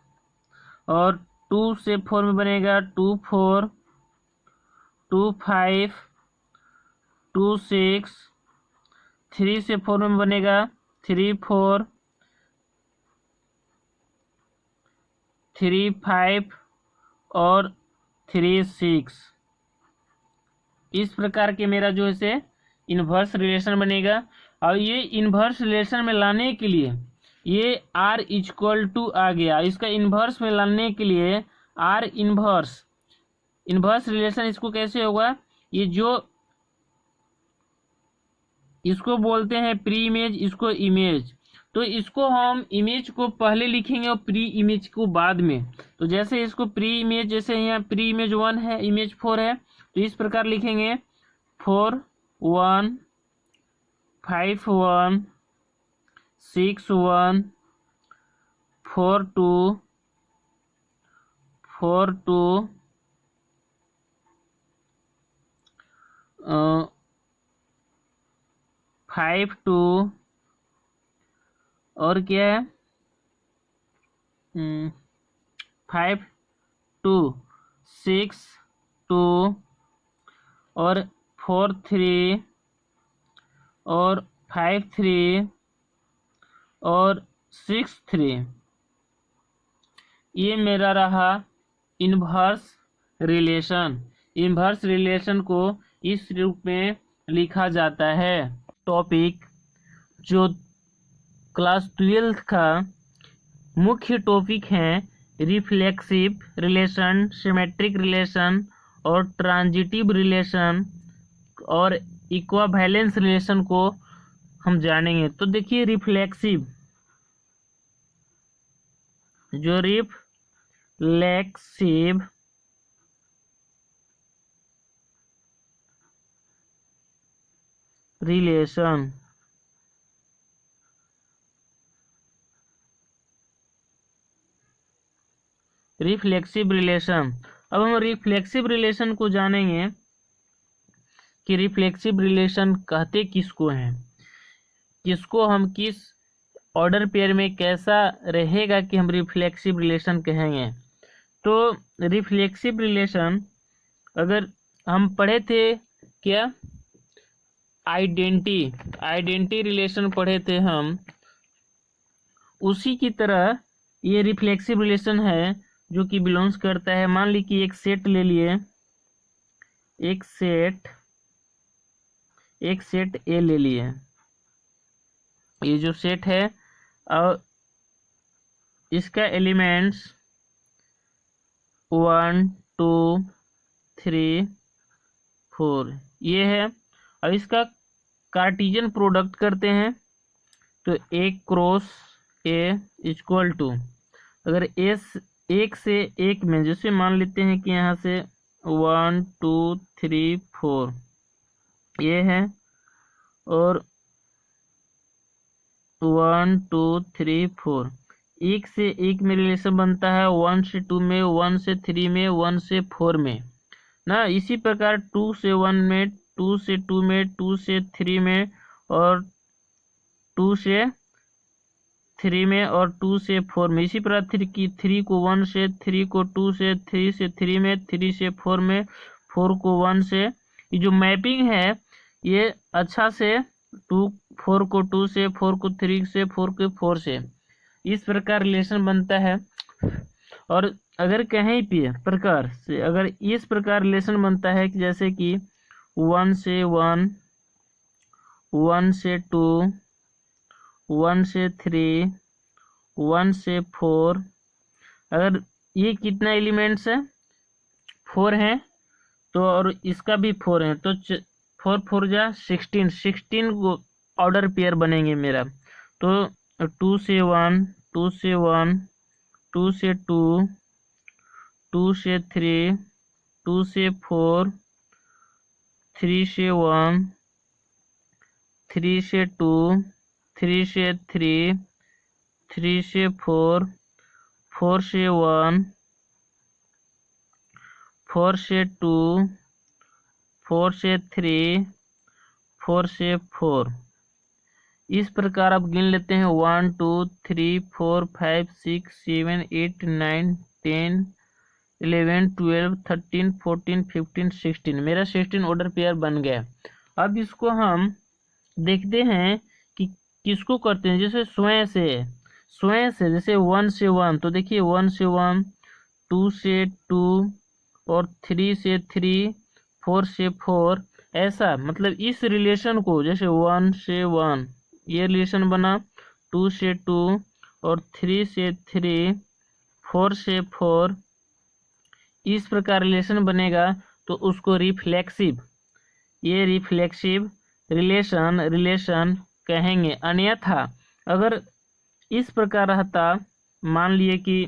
और 2 से 4 में बनेगा 2 4 2 5 2 6, 3 से 4 में बनेगा 3 4 3 5 और 3 6। इस प्रकार के मेरा जो है से इनवर्स रिलेशन बनेगा। और ये इनवर्स रिलेशन में लाने के लिए ये आर इक्वल टू आ गया, इसका इनवर्स में लाने के लिए आर इनवर्स रिलेशन इसको कैसे होगा, ये जो इसको बोलते हैं प्री इमेज, इसको इमेज, तो इसको हम इमेज को पहले लिखेंगे और प्री इमेज को बाद में। तो जैसे इसको प्री इमेज, जैसे यहाँ प्री इमेज 1 है, इमेज 4 है, तो इस प्रकार लिखेंगे 4 1 5 1 6 1 4 2 4 2 5 2 और क्या है 5 2 6 2 और 4 3 और 5 3 और 6 3। ये मेरा रहा इनवर्स रिलेशन। इनवर्स रिलेशन को इस रूप में लिखा जाता है। टॉपिक जो क्लास 12 का मुख्य टॉपिक है रिफ्लेक्सिव रिलेशन, सिमेट्रिक रिलेशन और ट्रांजिटिव रिलेशन और इक्विवेलेंस रिलेशन को हम जानेंगे। तो देखिए रिफ्लेक्सिव, जो रिफ्लेक्सिव रिलेशन अब हम रिफ्लेक्सिव रिलेशन को जानेंगे कि रिफ्लेक्सिव रिलेशन कहते किसको हैं, किसको हम किस ऑर्डर पेयर में कैसा रहेगा कि हम रिफ्लेक्सिव रिलेशन कहेंगे। तो रिफ्लेक्सिव रिलेशन अगर हम पढ़े थे क्या, आइडेंटिटी रिलेशन पढ़े थे हम, उसी की तरह ये रिफ्लेक्सिव रिलेशन है जो कि बिलोंग्स करता है। मान ली कि एक सेट ले लिए, एक सेट ए ले लिए, ये जो सेट है और इसका एलिमेंट्स 1 2 3 4 ये है, और इसका कार्टेशियन प्रोडक्ट करते हैं। तो तो एक क्रॉस ए इक्वल टू, अगर एस एक से एक में, जैसे मान लेते हैं कि यहाँ से 1 2 3 4 ये है, और 1 2 3 4 एक से एक में रिलेशन बनता है, 1 से 2 में, 1 से 3 में, 1 से 4 में ना। इसी प्रकार 2 से 1 में, 2 से 2 में, 2 से 3 में, और 2 से 3 में, और 2 से 4 में। इसी प्रकार 3 को 1 से, 3 को 2 से, 3 से 3 में, 3 से 4 में, 4 को 1 से। ये जो मैपिंग है ये अच्छा से 4 को 2 से, 4 को 3 से, 4 को 4 से, इस प्रकार रिलेशन बनता है। और अगर कहीं भी प्रकार से अगर इस प्रकार रिलेशन बनता है कि जैसे कि 1 से 1, 1 से 2, 1 से 3, 1 से 4, अगर ये कितना एलिमेंट्स है, 4 है, तो और इसका भी 4 है, तो 4 4 जा 16 को ऑर्डर पेयर बनेंगे मेरा। तो 2 से 1, 2 से 1, 2 से 2, 2 से 3, 2 से 4, 3 से 1, 3 से 2, 3 से 3, 3 से 4, 4 से 1, 4 से 2, 4 से 3, 4 से 4। इस प्रकार आप गिन लेते हैं 1 2 3 4 5 6 7 8 9 10 11 12 13 14 15 16, मेरा 16 ऑर्डर पेयर बन गया। अब इसको हम देखते हैं कि किसको करते हैं, जैसे स्वयं से जैसे 1 से 1, तो देखिए 1 से 1, 2 से 2, और 3 से 3, 4 से 4, ऐसा मतलब इस रिलेशन को, जैसे 1 से 1 ये रिलेशन बना, 2 से 2, और 3 से 3, 4 से 4, इस प्रकार रिलेशन बनेगा तो उसको रिफ्लेक्सिव, ये रिफ्लेक्सिव रिलेशन कहेंगे। अन्यथा अगर इस प्रकार रहता, मान लिए कि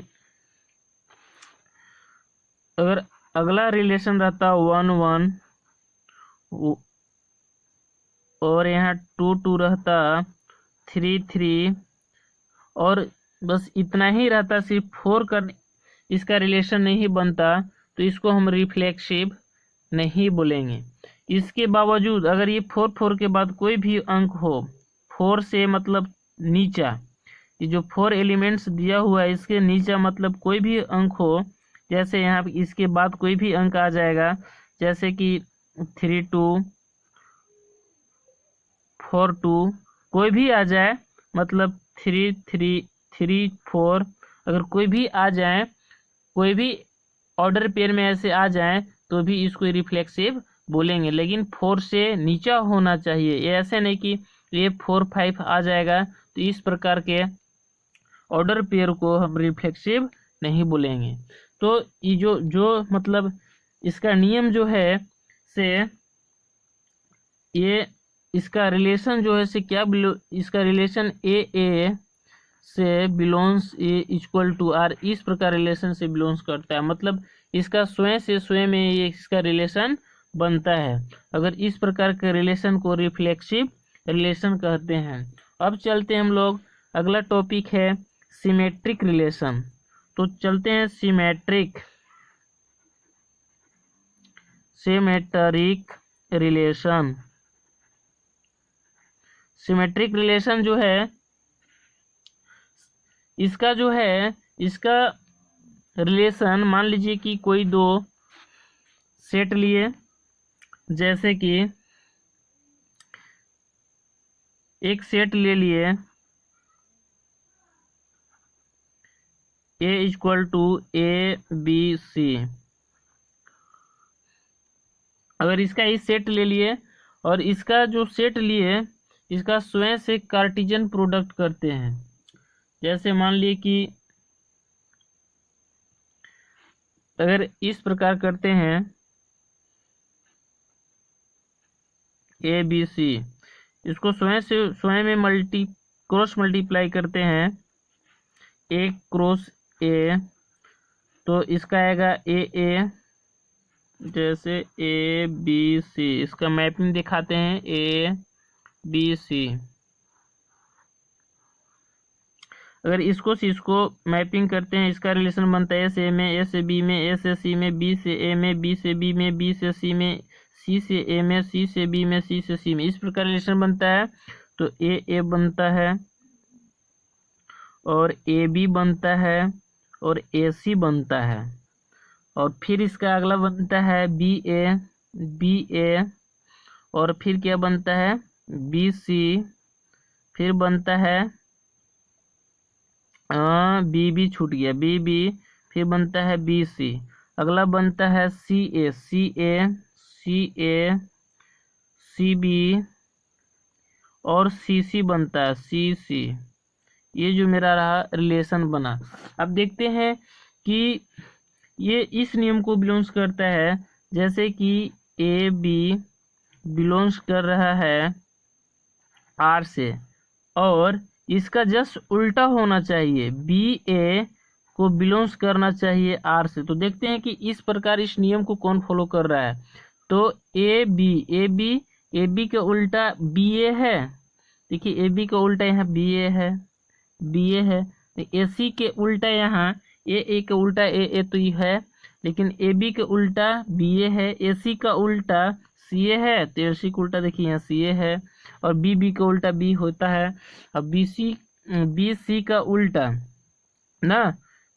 अगर अगला रिलेशन रहता 1 1, और यहाँ 2 2 रहता, 3 3, और बस इतना ही रहता, सिर्फ 4 का इसका रिलेशन नहीं बनता, तो इसको हम रिफ्लेक्सिव नहीं बोलेंगे। इसके बावजूद अगर ये 4 4 के बाद कोई भी अंक हो, 4 से मतलब नीचा, ये जो 4 एलिमेंट्स दिया हुआ है इसके नीचा मतलब कोई भी अंक हो, जैसे यहाँ इसके बाद कोई भी अंक आ जाएगा, जैसे कि 3 2, 4 2, कोई भी आ जाए, मतलब 3 3 3 4, अगर कोई भी आ जाए, कोई भी ऑर्डर पेयर में ऐसे आ जाए, तो भी इसको रिफ्लेक्सिव बोलेंगे। लेकिन 4 से नीचा होना चाहिए, ये ऐसे नहीं कि ये 4 5 आ जाएगा, तो इस प्रकार के ऑर्डर पेयर को हम रिफ्लेक्सिव नहीं बोलेंगे। तो ये जो मतलब इसका नियम जो है से, ये इसका रिलेशन जो है से क्या, इसका रिलेशन ए से belongs A equal to R, इस प्रकार रिलेशन से बिलोंग्स करता है, मतलब इसका स्वयं से स्वयं में ये इसका रिलेशन बनता है। अगर इस प्रकार के रिलेशन को रिफ्लेक्सिव रिलेशन कहते हैं। अब चलते हैं हम लोग, अगला टॉपिक है सिमेट्रिक रिलेशन। तो चलते हैं सिमेट्रिक रिलेशन। सिमेट्रिक रिलेशन जो है, इसका जो है, इसका रिलेशन, मान लीजिए कि कोई दो सेट लिए, जैसे कि एक सेट ले लिए A equal to A B C, अगर इसका इस सेट ले लिए और इसका जो सेट लिए इसका स्वयं से कार्टेशियन प्रोडक्ट करते हैं, जैसे मान लिए कि अगर इस प्रकार करते हैं ए बी सी, इसको स्वयं में क्रॉस मल्टीप्लाई करते हैं ए क्रॉस ए, तो इसका आएगा ए, जैसे ए बी सी, इसका मैपिंग दिखाते हैं ए बी सी। अगर इसको से इसको मैपिंग करते हैं, इसका रिलेशन बनता है ए से ए में, ए से बी में, ए से सी में, बी से ए में, बी से बी में, बी से सी में, सी से ए में, सी से बी में, सी से सी में, इस प्रकार रिलेशन बनता है। तो ए बनता है और ए बी बनता है और ए सी बनता है, और फिर इसका अगला बनता है बी ए, और फिर क्या बनता है बी सी, फिर बनता है बी छूट गया, बी, फिर बनता है बी सी, अगला बनता है सी ए, सी बी और सी बनता है सी। ये जो मेरा रहा रिलेशन बना। अब देखते हैं कि ये इस नियम को बिलोंग्स करता है, जैसे कि ए बी बिलोंग्स कर रहा है आर से, और इसका जस्ट उल्टा होना चाहिए, बी ए को बिलोंग्स करना चाहिए आर से। तो देखते हैं कि इस प्रकार इस नियम को कौन फॉलो कर रहा है। तो ए बी के उल्टा बी ए है, देखिए ए बी का उल्टा यहाँ बी ए है, ए सी के उल्टा यहाँ ए के उल्टा ए तो ये है, लेकिन ए बी के उल्टा बी ए है, ए सी का उल्टा सी ए है, तो ए सी का उल्टा देखिए यहाँ सी ए है, और बी का उल्टा बी होता है। अब बी सी का उल्टा ना,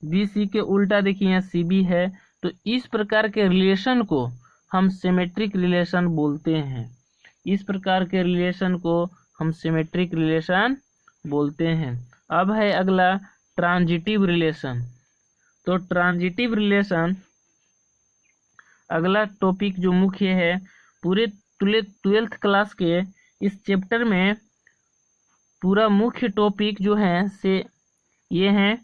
बी सी के उल्टा देखिए यहाँ सी बी है। तो इस प्रकार के रिलेशन को हम सिमेट्रिक रिलेशन बोलते हैं, इस प्रकार के रिलेशन को हम सिमेट्रिक रिलेशन बोलते हैं। अब है अगला ट्रांजिटिव रिलेशन। तो ट्रांजिटिव रिलेशन अगला टॉपिक जो मुख्य है पूरे 12th क्लास के इस चैप्टर में, पूरा मुख्य टॉपिक जो है से ये है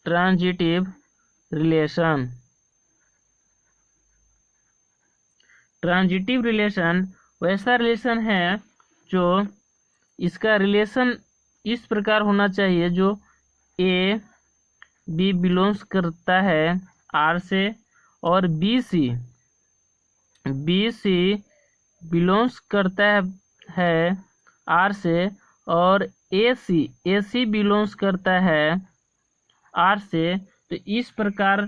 ट्रांजिटिव रिलेशन। ट्रांजिटिव रिलेशन वैसा रिलेशन है जो इसका रिलेशन इस प्रकार होना चाहिए, जो ए बी बिलोंग्स करता है आर से, और बी सी बिलोंग्स करता है आर से, और ए सी बिलोंग्स करता है आर से। तो इस प्रकार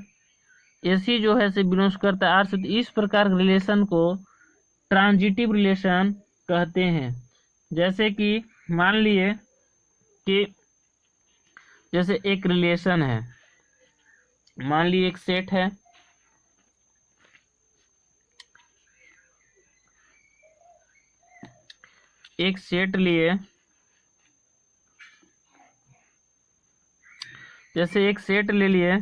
ए सी जो है से बिलोंग्स करता है आर से, तो इस प्रकार रिलेशन को ट्रांजिटिव रिलेशन कहते हैं। जैसे कि मान लिए कि जैसे एक रिलेशन है, मान ली एक सेट है, एक सेट लिए, जैसे एक सेट ले लिए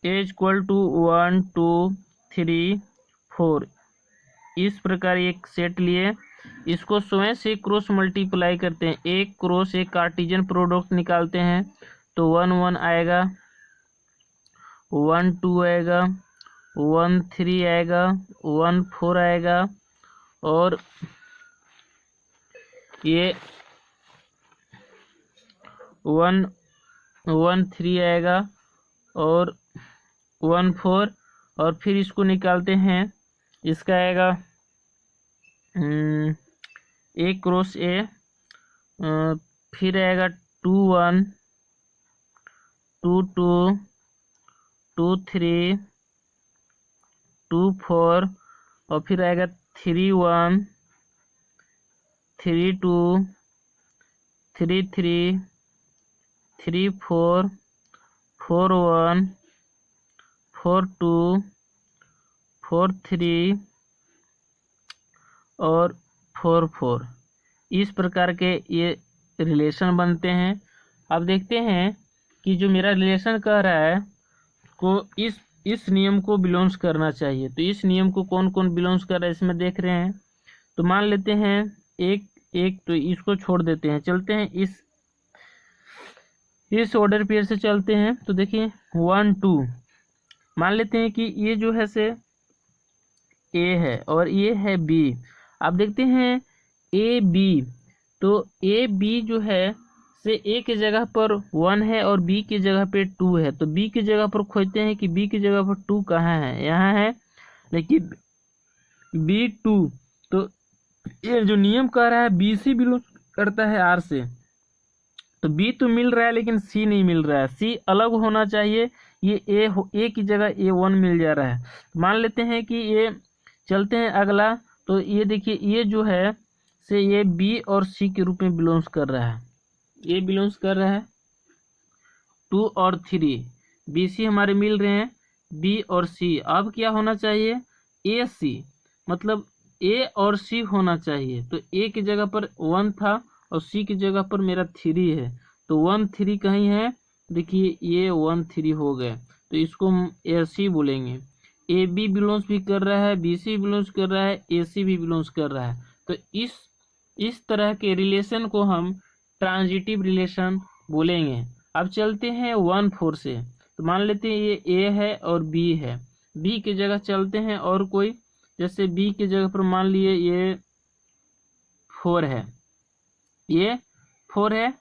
ए इक्वल टू 1 2 3 4, इस प्रकार एक सेट लिए, इसको स्वयं से क्रॉस मल्टीप्लाई करते हैं, एक क्रॉस एक कार्टेशियन प्रोडक्ट निकालते हैं, तो 1 1 आएगा, 1 2 आएगा, 1 3 आएगा, 1 4 आएगा, और ये 1 1 3 आएगा और 1 4, और फिर इसको निकालते हैं, इसका आएगा ए क्रॉस ए, फिर आएगा 2 1 2 2 2 3 2 4, और फिर आएगा 3 1 3 2 3 3 3 4 4 1 4 2 4 3 और 4 4, इस प्रकार के ये रिलेशन बनते हैं। अब देखते हैं कि जो मेरा रिलेशन कह रहा है को इस नियम को बिलोंग्स करना चाहिए, तो इस नियम को कौन कौन बिलोंग्स कर रहा है इसमें देख रहे हैं। तो मान लेते हैं एक तो इसको छोड़ देते हैं, चलते हैं इस ऑर्डर पेयर से चलते हैं। तो देखिए 1 2, मान लेते हैं कि ये जो है से ए है और ये है बी। आप देखते हैं ए बी, तो ए बी जो है से ए की जगह पर 1 है और बी की जगह पे 2 है, तो बी की जगह पर खोजते हैं कि बी की जगह पर 2 कहाँ है, यहाँ है, लेकिन B2, तो ये जो नियम कह रहा है BC बिलोंग करता है R से, तो B तो मिल रहा है लेकिन C नहीं मिल रहा है, C अलग होना चाहिए, ये A की जगह A1 मिल जा रहा है। तो मान लेते हैं कि ये, चलते हैं अगला, तो ये देखिए ये जो है से ये B और C के रूप में बिलोंग्स कर रहा है, ये बिलोंग्स कर रहा है 2 और 3, BC हमारे मिल रहे हैं B और C। अब क्या होना चाहिए, AC, मतलब A और C होना चाहिए, तो A की जगह पर 1 था और C की जगह पर मेरा 3 है, तो 1 3 कहीं है, देखिए ये 1 3 हो गए, तो इसको हम AC बोलेंगे। AB बिलोंग्स भी कर रहा है, BC बिलोंग्स कर रहा है, AC भी बिलोंग्स कर रहा है, तो इस तरह के रिलेशन को हम ट्रांजिटिव रिलेशन बोलेंगे। अब चलते हैं 1 4 से, तो मान लेते हैं ये A है और B है, B की जगह चलते हैं और कोई, जैसे B की जगह पर मान लिए ये 4 है, ये 4 है,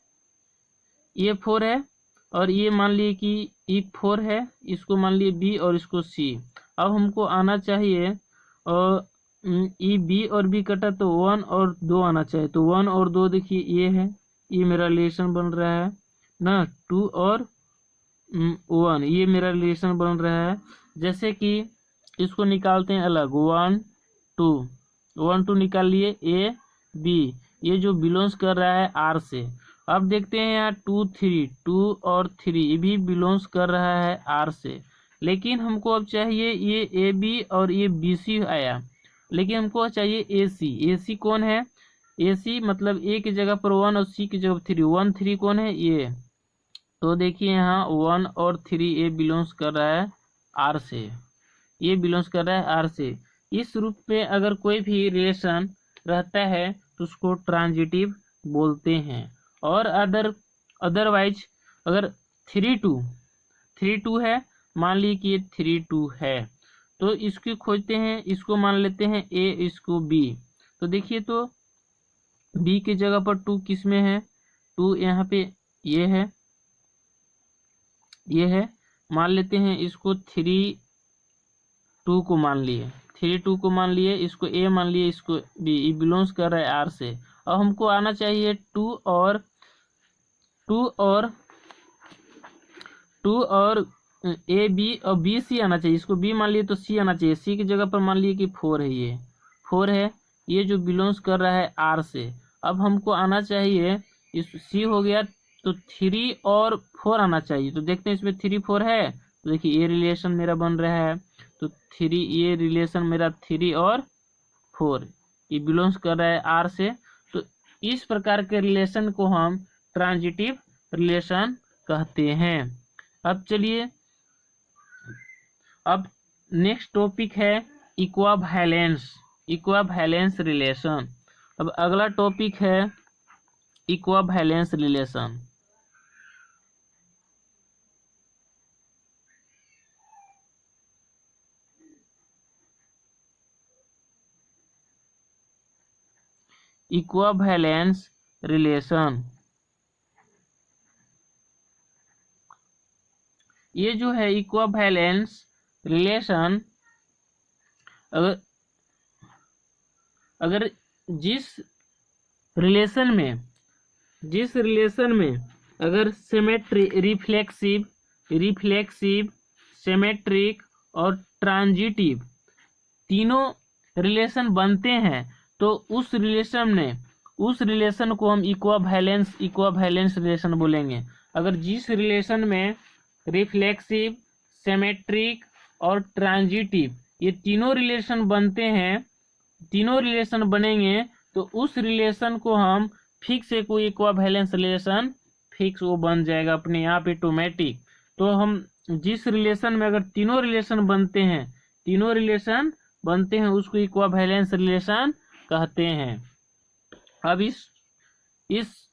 ये 4 है, और ये मान लिए कि ये 4 है, इसको मान लिए B और इसको C। अब हमको आना चाहिए, और ये B और B कटा तो 1 और 2 आना चाहिए, तो 1 और 2 देखिए ये है, ये मेरा रिलेशन बन रहा है ना, 2 और 1 ये मेरा रिलेशन बन रहा है। जैसे कि इसको निकालते हैं अलग, 1 2 निकाल लिए, A B, ये जो बिलोंग्स कर रहा है R से। अब देखते हैं यहाँ 2 3, 2 और 3 ये भी बिलोंग्स कर रहा है R से, लेकिन हमको अब चाहिए ये AB और ये BC आया, लेकिन हमको चाहिए AC कौन है, AC मतलब A की जगह पर 1 और C की जगह पर 3, 1 3 कौन है ये, तो देखिए यहाँ 1 और 3 ये बिलोंग्स कर रहा है R से, ये बिलोंग्स कर रहा है R से। इस रूप में अगर कोई भी रिलेशन रहता है तो उसको ट्रांजिटिव बोलते हैं। और अदरवाइज अगर 3 2 है, मान ली कि ये 3 2 है, तो इसकी खोजते हैं, इसको मान लेते हैं A, इसको B, तो देखिए तो B की जगह पर 2 किस में है, 2 यहाँ पे ये है, ये है, मान लेते हैं इसको 3 2 को मान लिए, 3 2 को मान लिए, इसको A मान लिए, इसको B, ये बिलोंग्स कर रहा है R से। अब हमको आना चाहिए 2 और A B और B C आना चाहिए, इसको B मान लिए तो C आना चाहिए, C की जगह पर मान लिए कि 4 है, ये 4 है, ये जो बिलोंग्स कर रहा है R से। अब हमको आना चाहिए, इस C हो गया, तो 3 और 4 आना चाहिए, तो देखते हैं इसमें 3 4 है, तो देखिए ये रिलेशन मेरा बन रहा है, तो 3 ये रिलेशन मेरा 3 और 4 ये बिलोंग्स कर रहा है R से। तो इस प्रकार के रिलेशन को हम ट्रांजिटिव रिलेशन कहते हैं। अब चलिए, अब नेक्स्ट टॉपिक है इक्विवेलेंस रिलेशन। अब अगला टॉपिक है इक्विवेलेंस रिलेशन। इक्विवेलेंस रिलेशन, ये जो है इक्विवेलेंस रिलेशन, अगर जिस रिलेशन में अगर रिफ्लेक्सिव सिमेट्रिक और ट्रांजिटिव तीनों रिलेशन बनते हैं, तो उस रिलेशन को हम इक्विवेलेंस रिलेशन बोलेंगे। अगर जिस रिलेशन में रिफ्लेक्सिव सिमेट्रिक और ट्रांजिटिव ये तीनों रिलेशन बनते हैं, तीनों रिलेशन बनेंगे, तो उस रिलेशन को हम फिक्स एक इक्विवेलेंस रिलेशन फिक्स वो बन जाएगा अपने आप ऑटोमेटिक। तो हम जिस रिलेशन में अगर तीनों रिलेशन बनते हैं उसको इक्विवेलेंस रिलेशन कहते हैं। अब इस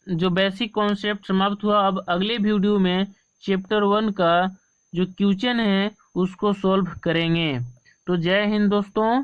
जो बेसिक कॉन्सेप्ट समाप्त हुआ, अब अगले वीडियो में चैप्टर 1 का जो क्वेश्चन है उसको सॉल्व करेंगे। तो जय हिंद दोस्तों।